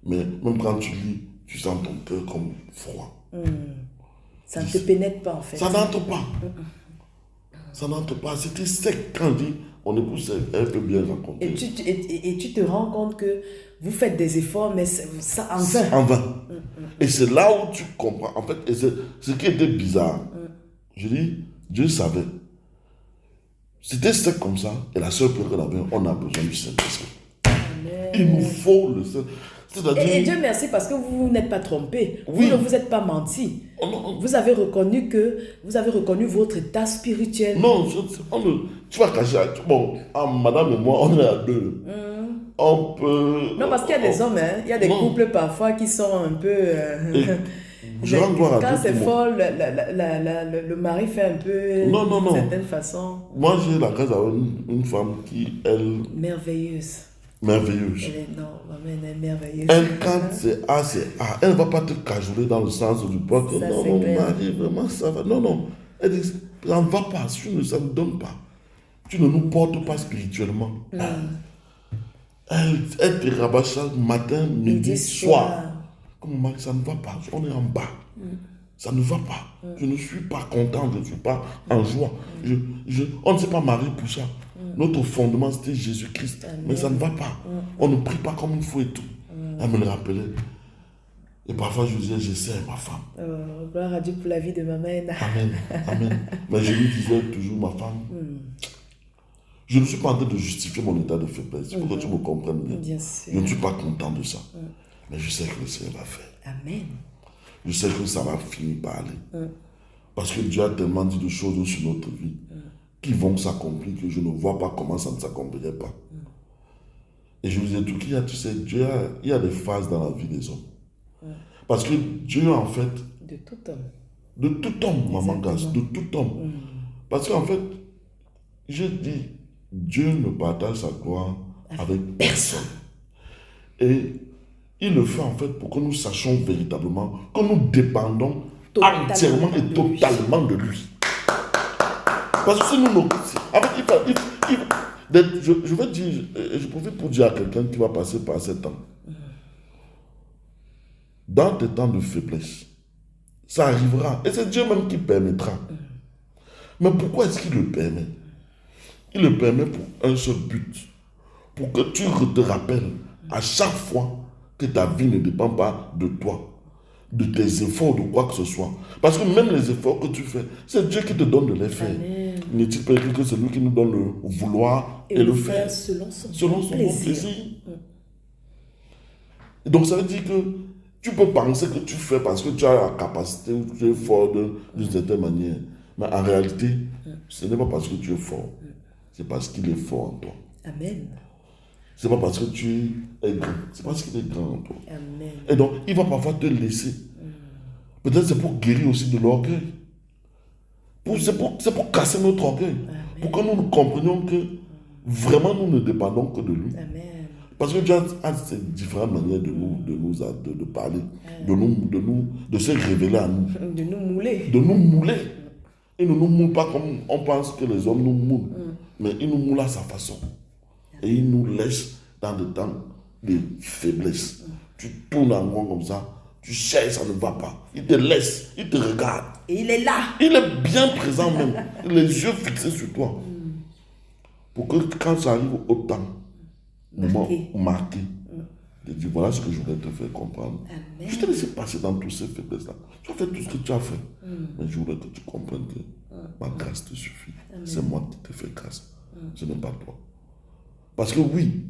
Mais même quand tu lis, tu sens ton cœur comme froid. Ça ne te pénètre pas en fait. Ça n'entre pas. Ça n'entre pas. C'était sec quand on épouse, elle peut bien raconter. Et tu te rends compte que vous faites des efforts, mais ça en vain. En vain. Et c'est là où tu comprends. En fait, et ce qui était bizarre, je dis, Dieu savait. C'était sec comme ça. Et la seule preuve qu'on avait, on a besoin du Saint-Esprit. Il nous faut le Saint-Esprit. Et Dieu merci parce que vous n'êtes pas trompé. Oui. Vous ne vous êtes pas menti. Vous avez reconnu votre état spirituel. Non, tu vas cacher. Bon, madame et moi, on est à deux. On peut... Non, parce qu'il y a des hommes, il y a des couples parfois qui sont un peu... quand c'est fort, le mari fait un peu d'une certaine façon. Moi, j'ai la grâce d'avoir une femme qui, elle... Merveilleuse. Merveilleuse. Elle est merveilleuse. Elle, quand c'est A, c'est A. Elle ne va pas te cajoler dans le sens du poids. Non, Marie, vraiment, ça va. Non. Elle dit, ça ne va pas, ça ne donne pas. Tu ne nous portes pas spirituellement. Elle te rabat chaque matin, midi, soir. Comme Marie, ça ne va pas. On est en bas. Ça ne va pas. Je ne suis pas content, je ne suis pas en joie. On ne s'est pas marié pour ça. Notre fondement, c'était Jésus-Christ. Mais ça ne va pas. On ne prie pas comme il faut et tout. Elle me le rappelait. Et parfois, je disais, j'essaie ma femme. Gloire à Dieu pour la vie de maman. Amen. Mais je lui disais toujours, ma femme, je ne suis pas en train de justifier mon état de faiblesse. Il faut que tu me comprennes bien. Bien sûr. Je ne suis pas content de ça. Mais je sais que le Seigneur va faire. Amen. Je sais que ça va finir par aller. Parce que Dieu a tellement dit de choses sur notre vie qui vont s'accomplir que je ne vois pas comment ça ne s'accomplirait pas. Et je vous disais, tout qu'il y a, tu sais, il y a des phases dans la vie des hommes. Parce que Dieu, en fait... De tout homme. De tout homme, maman Gasse, de tout homme. Parce qu'en fait, je dis, Dieu ne partage sa gloire avec personne. Et il le fait en fait pour que nous sachions véritablement que nous dépendons entièrement et totalement de lui. Parce que si nous... Je vais dire, je profite pour dire à quelqu'un qui va passer par ces temps. Dans tes temps de faiblesse, ça arrivera. Et c'est Dieu même qui permettra. Mais pourquoi est-ce qu'il le permet? Il le permet pour un seul but. Pour que tu te rappelles à chaque fois que ta vie ne dépend pas de toi, de tes efforts, de quoi que ce soit. Parce que même les efforts que tu fais, c'est Dieu qui te donne de les faire. N'est-il pas écrit que c'est lui qui nous donne le vouloir et le faire selon son plaisir. Et donc ça veut dire que tu peux penser que tu fais parce que tu as la capacité ou tu es fort d'une certaine manière. Mais en réalité, ce n'est pas parce que tu es fort. C'est parce qu'il est fort en toi. Amen. Ce n'est pas parce que tu es grand. C'est parce qu'il est grand en toi. Amen. Et donc, il va parfois te laisser. Peut-être c'est pour guérir aussi de l'orgueil. C'est pour casser notre orgueil. Amen. Pour que nous comprenions que vraiment nous ne dépendons que de lui. Amen. Parce que Dieu a ces différentes manières de parler, de se révéler à nous. De nous mouler. De nous mouler. Il ne nous moule pas comme on pense que les hommes nous moulent. Mais il nous moule à sa façon. Et il nous laisse dans des temps de faiblesse. Tu tournes en rond comme ça, tu cherches, ça ne va pas. Il te laisse, il te regarde. Et il est là. Il est bien présent même. Les yeux fixés sur toi. Pour que quand ça arrive au temps, moment marqué, de dire voilà ce que je voulais te faire comprendre. Amen. Je t'ai laissé passer dans toutes ces faiblesses-là. Tu as fait tout ce que tu as fait. Mais je voulais que tu comprennes que ma grâce te suffit. C'est moi qui te fais grâce. Ce n'est pas toi. Parce que oui,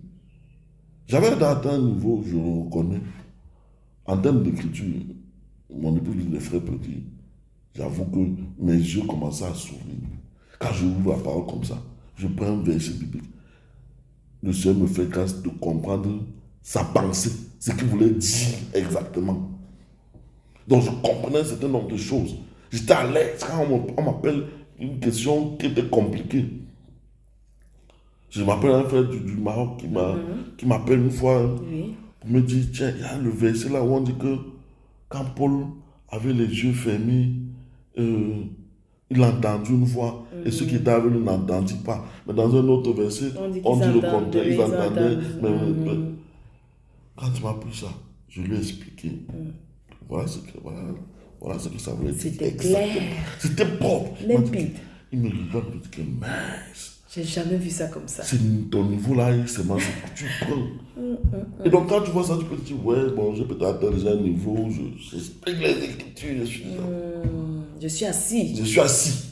j'avais atteint un niveau, je le reconnais, en termes d'écriture, mon épouse dit, les frères petits, j'avoue que mes yeux commençaient à s'ouvrir. Quand je ouvre la parole comme ça, je prends un verset biblique. Le Seigneur me fait grâce de comprendre sa pensée, ce qu'il voulait dire exactement. Donc je comprenais un certain nombre de choses. J'étais à l'aise quand on m'appelle une question qui était compliquée. Je m'appelle un frère du Maroc qui m'appelle une fois pour me dire, tiens, il y a le verset là où on dit que quand Paul avait les yeux fermés, il a entendu une voix et ceux qui étaient avec lui n'entendirent pas. Mais dans un autre verset, on dit le contraire, ils entendaient. Mais quand tu m'as pris ça, je lui ai expliqué. Voilà ce que ça voulait dire. C'était clair. C'était propre. Limpide. Il me regarde et me dit que mince. J'ai jamais vu ça comme ça. C'est ton niveau là, c'est ce que tu prends. Et donc quand tu vois ça, tu peux te dire, ouais, bon, j'ai peut-être atteint un niveau, j'explique les écritures, je suis assis. Je suis assis.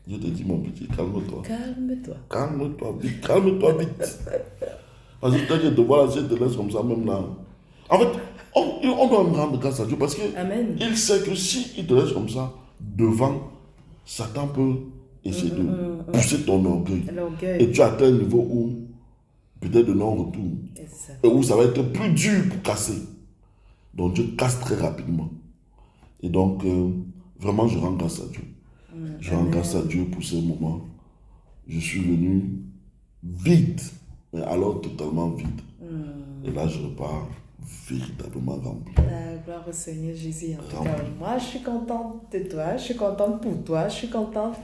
Je te dis, mon petit, calme-toi. Calme-toi. Calme-toi vite, calme-toi vite. Parce que je te vois, je te laisse comme ça, même là. En fait, on doit me rendre grâce à Dieu parce qu'il Amen. sait que s'il te laisse comme ça, devant, Satan peut essayer de pousser ton orgueil. Et tu atteins un niveau où, peut-être de non-retour, et où ça va être plus dur pour casser. Donc Dieu casse très rapidement. Et donc, vraiment, je rends grâce à Dieu. Je rends grâce à Dieu pour ce moment. Je suis venu vide, mais alors totalement vide. Et là, je repars véritablement rempli. Gloire au Seigneur Jésus. En tout cas, moi, je suis contente de toi, je suis contente pour toi, je suis contente.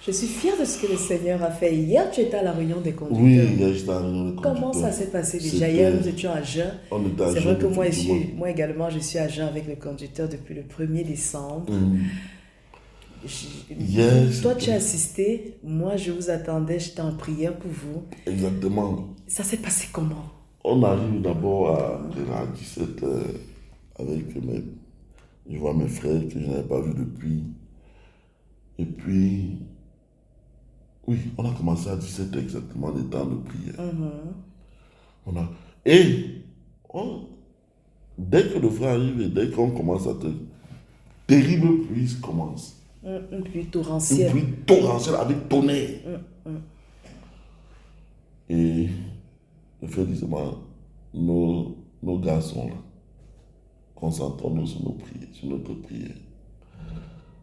Je suis fière de ce que le Seigneur a fait. Hier, tu étais à la réunion des conducteurs. Oui, hier, j'étais à la réunion des conducteurs. Comment ça s'est passé déjà? Hier, nous étions à jeun. C'est vrai que moi également, je suis à jeun avec le conducteur depuis le 1er décembre. Yes. Toi, tu as assisté. Moi, je vous attendais. J'étais en prière pour vous. Exactement. Ça s'est passé comment? On arrive d'abord à 17h avec je vois mes frères que je n'avais pas vus depuis. Et puis, oui, on a commencé à 17h exactement le temps de prière. Dès que le frère arrive et dès qu'on commence à terrible pluie commence. Une pluie torrentielle. Une pluie torrentielle avec tonnerre. Et le frère disait, nos gars sont là. Concentrons-nous sur nos prières, sur notre prière.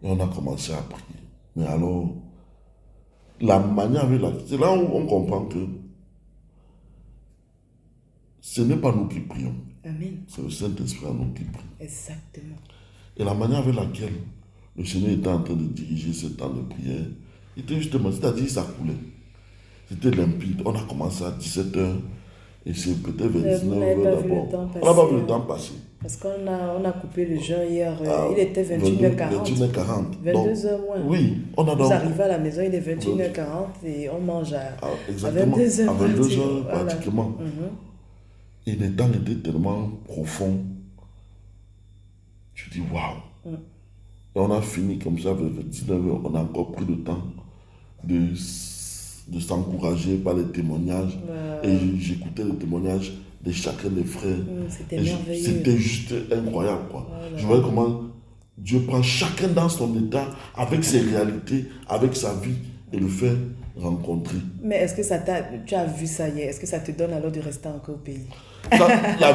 Et on a commencé à prier. Mais alors, la manière avec laquelle... C'est là où on comprend que ce n'est pas nous qui prions. Amen. C'est le Saint-Esprit à nous qui prie. Exactement. Et la manière avec laquelle le Seigneur était en train de diriger ce temps de prière, était justement, c'est-à-dire ça coulait. C'était limpide. On a commencé à 17h et c'est peut-être 29h d'abord. On n'a pas vu le temps passer. Parce qu'on a coupé le jeûne hier. Il était 21h40. 21h40. 22h moins. Oui, on a donc... Vous arrivez à la maison, il est 21h40 et on mange à 22h. À 22h pratiquement. Et les temps étaient tellement profonds. Tu dis waouh. Et on a fini comme ça vers 19h. On a encore pris le temps de s'encourager par les témoignages. Et j'écoutais les témoignages de chacun des frères. C'était merveilleux. C'était juste incroyable, quoi. Je voyais comment Dieu prend chacun dans son état, avec ses réalités, avec sa vie, et le fait rencontrer. Mais est-ce que tu as vu ça hier? Est-ce que ça te donne alors de rester encore au pays? Ça, la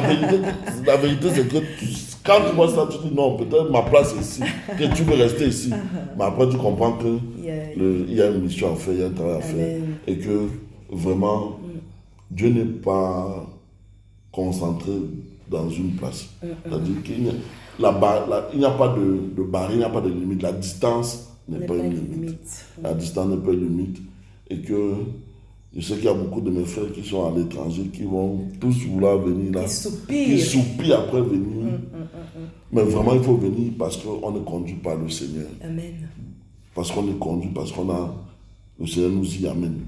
vérité, c'est que quand tu vois ça, tu dis non, peut-être ma place est ici, que tu veux rester ici. Mais après, tu comprends qu'il y a une mission à faire, il y a un travail à faire. Et que vraiment, Dieu n'est pas concentré dans une place. C'est-à-dire qu'il n'y a pas de barrière, il n'y a pas de limite. La distance n'est pas une limite. La distance n'est pas une limite. Et que je sais qu'il y a beaucoup de mes frères qui sont à l'étranger, qui vont tous vouloir venir là. Qui soupirent après venir. Mais vraiment, il faut venir parce qu'on est conduit par le Seigneur. Amen. Parce qu'on est conduit, parce qu'on a... Le Seigneur nous y amène.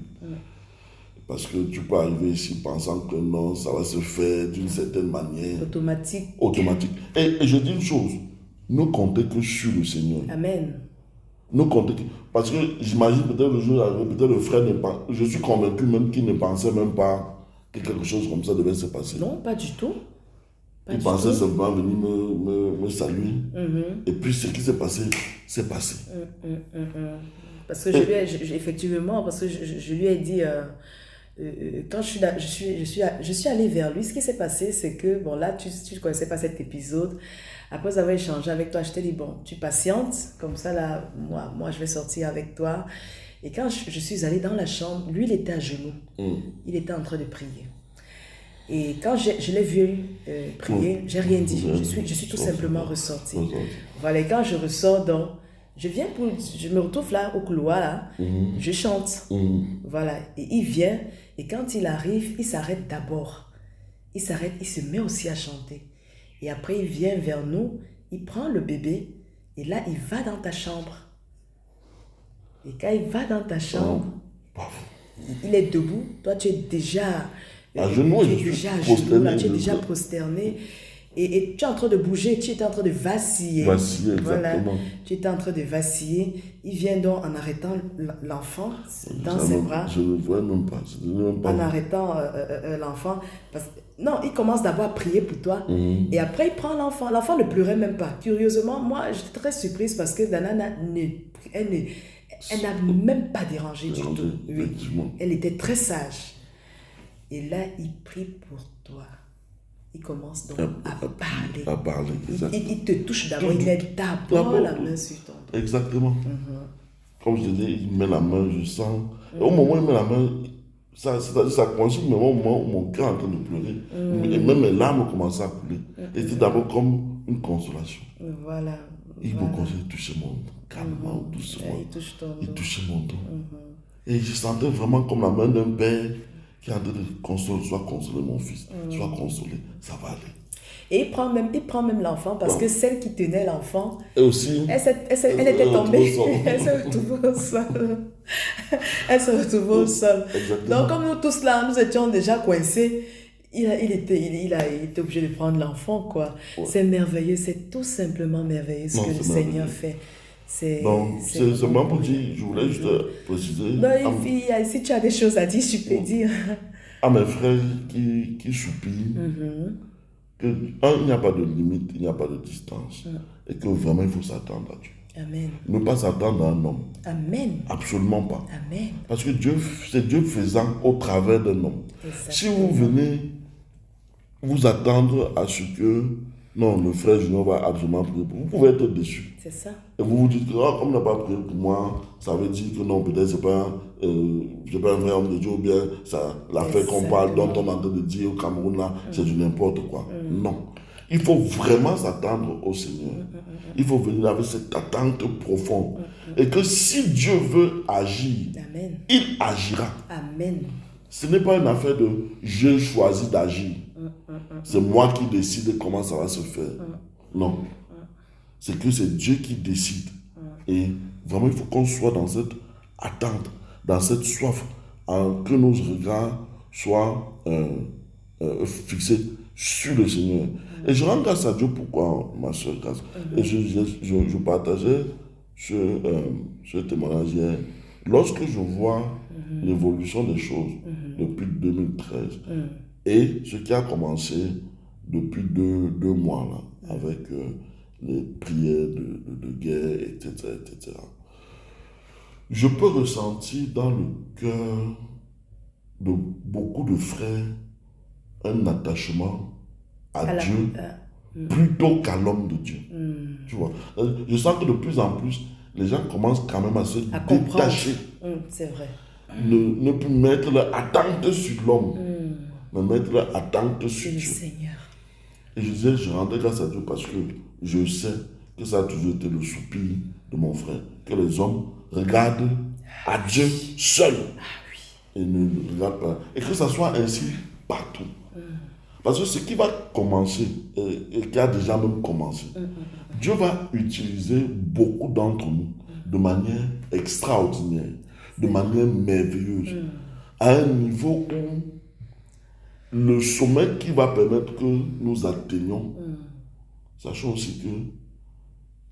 Parce que tu peux arriver ici pensant que non, ça va se faire d'une certaine manière. Automatique. Et je dis une chose, ne comptez que sur le Seigneur. Amen. Ne comptez que... Parce que j'imagine peut-être le jour arrivé, peut-être le frère n'est pas... Je suis convaincu même qu'il ne pensait même pas que quelque chose comme ça devait se passer. Non, pas du tout. Il pensait simplement venir me saluer. Et puis ce qui s'est passé, c'est passé. Parce que effectivement, parce que je lui ai dit... quand je suis allée vers lui, ce qui s'est passé, c'est que, bon là, tu ne connaissais pas cet épisode. Après avoir échangé avec toi, je t'ai dit, bon, tu patientes, comme ça, là, moi, je vais sortir avec toi. Et quand je suis allée dans la chambre, lui, il était à genoux. Il était en train de prier. Et quand je l'ai vu prier, j'ai rien dit. Je suis tout simplement ressortie. Voilà, et quand je ressors, donc, je me retrouve là, au couloir, là, je chante. Voilà, et il vient, et quand il arrive, il s'arrête d'abord. Il s'arrête, il se met aussi à chanter. Et après, il vient vers nous, il prend le bébé, et là, il va dans ta chambre. Et quand il va dans ta chambre, il est debout, toi, tu es déjà... à genoux, tu es déjà prosterné. Et tu es en train de bouger, tu étais en train de vaciller. Vaciller, voilà. exactement. Tu étais en train de vaciller. Il vient donc en arrêtant l'enfant dans ses bras. Je ne vois même pas. En arrêtant l'enfant. Non, il commence d'abord à prier pour toi. Et après, il prend l'enfant. L'enfant ne pleurait même pas. Curieusement, moi, j'étais très surprise parce que Dana elle n'a même pas dérangé du tout. Oui. Elle était très sage. Et là, il prie pour toi. Il commence donc à parler. Il te touche d'abord. Il met d'abord la main sur ton dos. Exactement. Comme je dis, il met la main, je sens. Au moment où il met la main, ça coïncide, mais au moment où mon cœur est en train de pleurer, et même mes larmes commençaient à couler. Et c'était d'abord comme une consolation. Voilà. Il me conseille de toucher mon dos, calmement, doucement. Il touchait mon dos. Et je sentais vraiment comme la main d'un père qui est en train de consoler, soit consoler mon fils, soit consoler, ça va aller. Et il prend même l'enfant parce que celle qui tenait l'enfant, elle était tombée. Elle s'est retrouvée au sol. Elle s'est retrouvée au sol. Donc comme nous tous là, nous étions déjà coincés, il a été obligé de prendre l'enfant, quoi. Ouais. C'est merveilleux, c'est tout simplement merveilleux ce que le Seigneur fait. C'est vraiment pour dire, je voulais juste préciser. Non, si tu as des choses à dire, tu peux dire. À mes frères qui soupirent, il n'y a pas de limite, il n'y a pas de distance. Et que vraiment il faut s'attendre à Dieu. Amen. Ne pas s'attendre à un homme. Amen. Absolument pas. Amen. Parce que c'est Dieu faisant au travers d'un homme. Exactement. Si vous venez vous attendre à ce que non, le frère Junior va absolument prier pour vous, vous pouvez être déçu. C'est ça. Et vous vous dites que comme il n'a pas prié pour moi, ça veut dire que non, peut-être c'est pas un vrai homme de Dieu, ou bien l'affaire qu'on parle, dont on est en train de dire au Cameroun là, c'est du n'importe quoi. Non. Il faut vraiment s'attendre au Seigneur. Il faut venir avec cette attente profonde. Et que si Dieu veut agir, Amen. Il agira. Amen. Ce n'est pas une affaire de j'ai choisi d'agir. C'est moi qui décide comment ça va se faire. Non. C'est que c'est Dieu qui décide. Et vraiment, il faut qu'on soit dans cette attente, dans cette soif, que nos regards soient fixés sur le Seigneur. Et je rends grâce à Dieu. Pourquoi, ma soeur, grâce. Et je partageais ce témoignage hier. Lorsque je vois l'évolution des choses depuis 2013 et ce qui a commencé depuis deux mois là, avec les prières de guerre, etc., je peux ressentir dans le cœur de beaucoup de frères un attachement à Dieu plutôt qu'à l'homme de Dieu. Tu vois, je sens que de plus en plus, les gens commencent quand même à se détacher. C'est vrai. Ne plus mettre leur attente sur l'homme, mais mettre leur attente sur Dieu. Seigneur. Et je disais, je rendais grâce à Dieu parce que je sais que ça a toujours été le soupir de mon frère, que les hommes regardent à Dieu seul et ne regardent pas. Et que ça soit ainsi partout. Parce que ce qui va commencer, et qui a déjà même commencé, Dieu va utiliser beaucoup d'entre nous de manière extraordinaire, de manière merveilleuse, à un niveau où le sommet qui va permettre que nous atteignions, sachant aussi que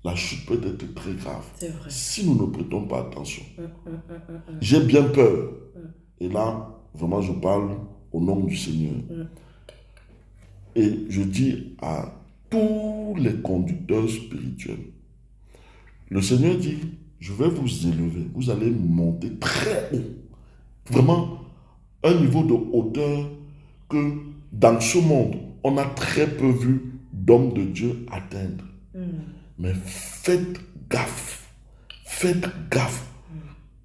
la chute peut être très grave si nous ne prêtons pas attention. J'ai bien peur. Et là, vraiment, je parle au nom du Seigneur. Et je dis à tous les conducteurs spirituels, le Seigneur dit, je vais vous élever, vous allez monter très haut. Vraiment, un niveau de hauteur que dans ce monde, on a très peu vu d'hommes de Dieu atteindre. Mais faites gaffe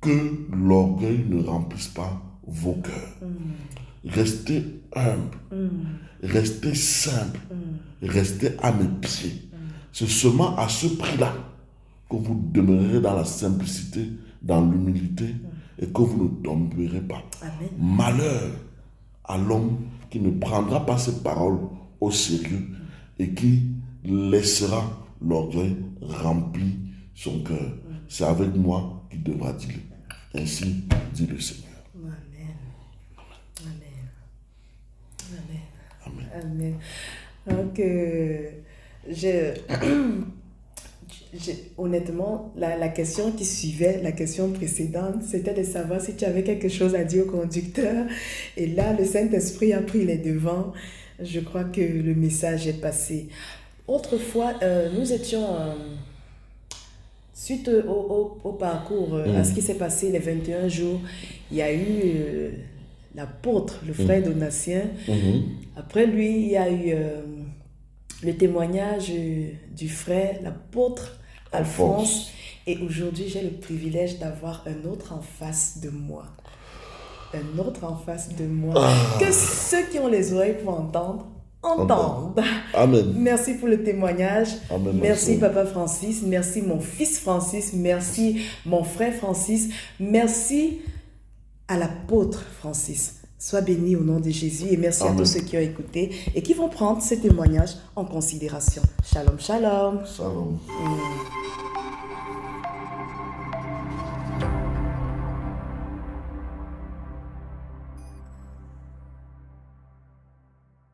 que l'orgueil ne remplisse pas vos cœurs. Restez humble, restez simple, restez à mes pieds. C'est seulement à ce prix-là que vous demeurerez dans la simplicité, dans l'humilité et que vous ne tomberez pas. Amen. Malheur à l'homme qui ne prendra pas ces paroles au sérieux et qui laissera l'orgueil remplir son cœur. C'est avec moi qu'il devra dire. Ainsi dit le Seigneur. Amen. Donc, honnêtement, la question qui suivait, la question précédente, c'était de savoir si tu avais quelque chose à dire au conducteur. Et là, le Saint-Esprit a pris les devants. Je crois que le message est passé. Autrefois, nous étions, suite au parcours, à ce qui s'est passé les 21 jours, il y a eu l'apôtre, le frère Donatien. Après lui, il y a eu le témoignage du frère, l'apôtre Alphonse. Et aujourd'hui, j'ai le privilège d'avoir un autre en face de moi. Un autre en face de moi. Que ceux qui ont les oreilles pour entendre, entendent. Amen. Merci pour le témoignage. Amen, merci Papa Francis. Merci mon fils Francis. Merci mon frère Francis. Merci à l'apôtre Francis. Sois béni au nom de Jésus et merci à tous ceux qui ont écouté et qui vont prendre ces témoignages en considération. Shalom, shalom. Shalom.